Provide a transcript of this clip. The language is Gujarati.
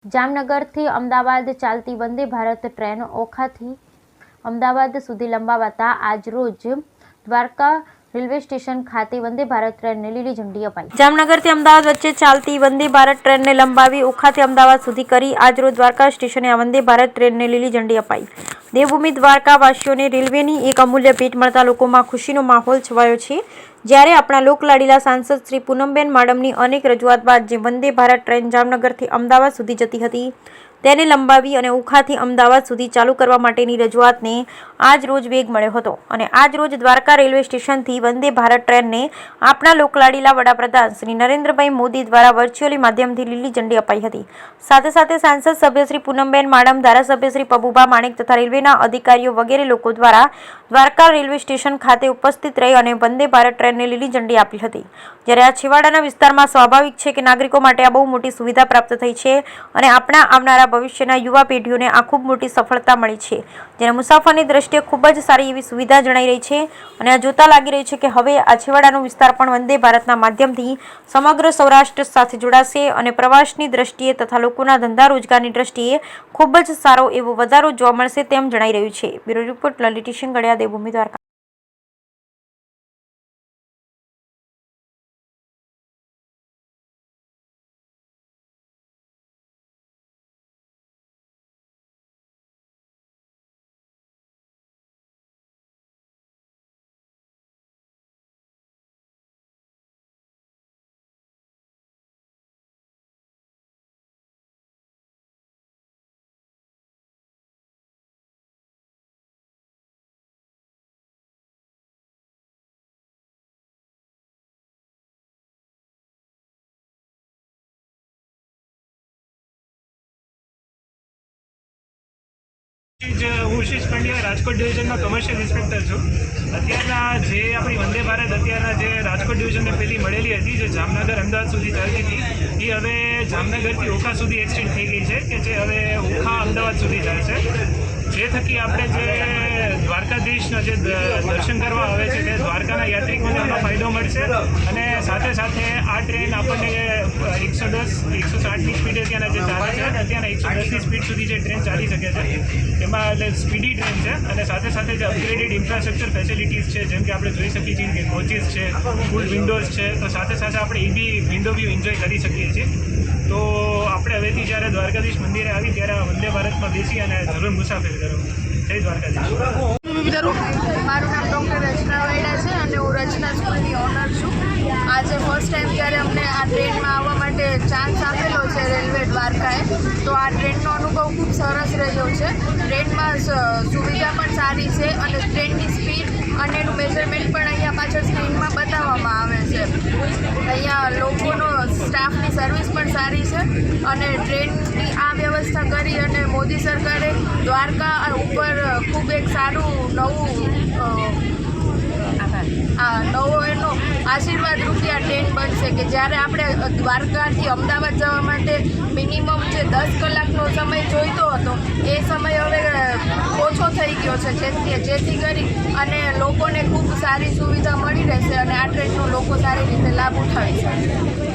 જામનગરથી અમદાવાદ ચાલતી વંદે ભારત ટ્રેન ઓખાથી અમદાવાદ સુધી લંબાવાતા આજરોજ દ્વારકા રેલવે સ્ટેશન ખાતે વંદે ભારત ટ્રેનને લીલી ઝંડી અપાઈ। જામનગરથી અમદાવાદ વચ્ચે ચાલતી વંદે ભારત ટ્રેનને લંબાવી ઓખાથી અમદાવાદ સુધી કરી આજરોજ દ્વારકા સ્ટેશને આ વંદે ભારત ટ્રેનને લીલી ઝંડી અપાઈ। દેવભૂમિ દ્વારકાવાસીઓને રેલવેની એક અમૂલ્ય ભેટ મળતા લોકોમાં ખુશીનો માહોલ છવાયો છે। જ્યારે આપણા લોકલાડીલા સાંસદ શ્રી પૂનમબેન માડમની અનેક રજૂઆત બાદ જે વંદે ભારત ટ્રેન જામનગરથી અમદાવાદ સુધી જતી હતી તેને લંબાવી અને ઓખાથી અમદાવાદ સુધી ચાલુ કરવા માટેની રજૂઆતને આજ રોજ વેગ મળ્યો હતો અને આજ રોજ દ્વારકા રેલવે સ્ટેશનથી વંદે ભારત ટ્રેનને આપણા લોકલાડીલા વડાપ્રધાન શ્રી નરેન્દ્રભાઈ મોદી દ્વારા વર્ચ્યુઅલી માધ્યમથી લીલી ઝંડી અપાઈ હતી। સાથે સાથે સાંસદ સભ્ય શ્રી પૂનમબેન માડમ, ધારાસભ્ય શ્રી પબુભા માણેક તથા રેલવેના અધિકારીઓ વગેરે લોકો દ્વારા દ્વારકા રેલવે સ્ટેશન ખાતે ઉપસ્થિત રહી અને વંદે ભારત ટ્રેનને લીલી ઝંડી આપી હતી। જ્યારે આ છેવાડાના વિસ્તારમાં સ્વાભાવિક છે કે નાગરિકો માટે આ બહુ મોટી સુવિધા પ્રાપ્ત થઈ છે અને આપણા આવનારા ભવિષ્યના યુવા પેઢીઓને આ ખૂબ મોટી સફળતા મળી છે, જેને મુસાફરની દ્રષ્ટિએ ખૂબ જ સારી એવી સુવિધા જણાઈ રહી છે અને આ જોતા લાગી રહી છે કે હવે આ છેવાડાનો વિસ્તાર પણ વંદે ભારતના માધ્યમથી સમગ્ર સૌરાષ્ટ્ર સાથે જોડાશે અને પ્રવાસની દ્રષ્ટિએ તથા લોકોના ધંધા રોજગારની દ્રષ્ટિએ ખૂબ જ સારો એવો વધારો જોવા મળશે તેમ જણાઈ રહ્યું છે। Bureau report Lalit Shingadiya, Devbhoomi Dwarka. હું શીશ પંડ્યા રાજકોટ ડિવિઝનનો કમર્શિયલ ઇન્સ્પેક્ટર છું। અત્યારના જે આપણી વંદે ભારત અત્યારના જે રાજકોટ ડિવિઝનને પહેલી મળેલી હતી જે જામનગર અમદાવાદ સુધી ચાલતી હતી એ હવે જામનગરથી ઓખા સુધી એક્સટેન્ડ થઈ ગઈ છે કે જે હવે ઓખા અમદાવાદ સુધી ચાલશે। જે થકી આપણે જે દ્વારકાધીશના જે દર્શન કરવા આવે છે તે દ્વારકાના યાત્રિકોને એનો ફાયદો મળશે અને સાથે સાથે આ ટ્રેન આપણને 110-160ની સ્પીડે ત્યાંના જે ચાલે છે અત્યારના 110ની સ્પીડ સુધી જે ટ્રેન ચાલી શકે છે એમાં એટલે સ્પીડી ટ્રેન છે અને સાથે સાથે જે અપગ્રેડેડ ઇન્ફ્રાસ્ટ્રક્ચર ફેસિલિટીઝ છે જેમ કે આપણે જોઈ શકીએ છીએ કે કોચિસ છે, ફૂલ વિન્ડોઝ છે, તો સાથે સાથે આપણે એ બી વિન્ડો વ્યૂ એન્જોય કરી શકીએ છીએ। તો આપણે હવેથી જ્યારે દ્વારકાધીશ મંદિરે આવી ત્યારે વંદે ભારતમાં બેસી અને જરૂર મુસાફરી કરો। જય દ્વારકાધીશ। મારું નામ ડૉક્ટર રચના વૈડા છે અને હું રચના સ્કૂલની ઓનર છું। આજે ફર્સ્ટ ટાઈમ જ્યારે અમને આ ટ્રેનમાં આવવા માટે ચાન્સ આપેલો છે રેલવે દ્વારકાએ, તો આ ટ્રેનનો અનુભવ ખૂબ સરસ રહ્યો છે। ટ્રેનમાં સુવિધા પણ સારી છે અને ટ્રેનની સ્પીડ અને એનું મેઝરમેન્ટ પણ અહીંયા પાછળ સ્ક્રીનમાં બતાવવામાં આવે છે। અહીંયા લોકોનો સ્ટાફની સર્વિસ પણ સારી છે અને ટ્રેનની આ વ્યવસ્થા કરી અને મોદી સરકારે દ્વારકા ઉપર ખૂબ એક સારું નવો એનો આશીર્વાદ રૂપી આ ટ્રેન બનશે કે જ્યારે આપણે દ્વારકાથી અમદાવાદ જવા માટે મિનિમમ જે 10 કલાકનો સમય જોઈતો હતો એ સમય હવે ઓછો થઈ ગયો છે, જેથી કરી અને લોકોને ખૂબ સારી સુવિધા મળી રહેશે અને આ ટ્રેનનો લોકો સારી રીતે લાભ ઉઠાવી શકે।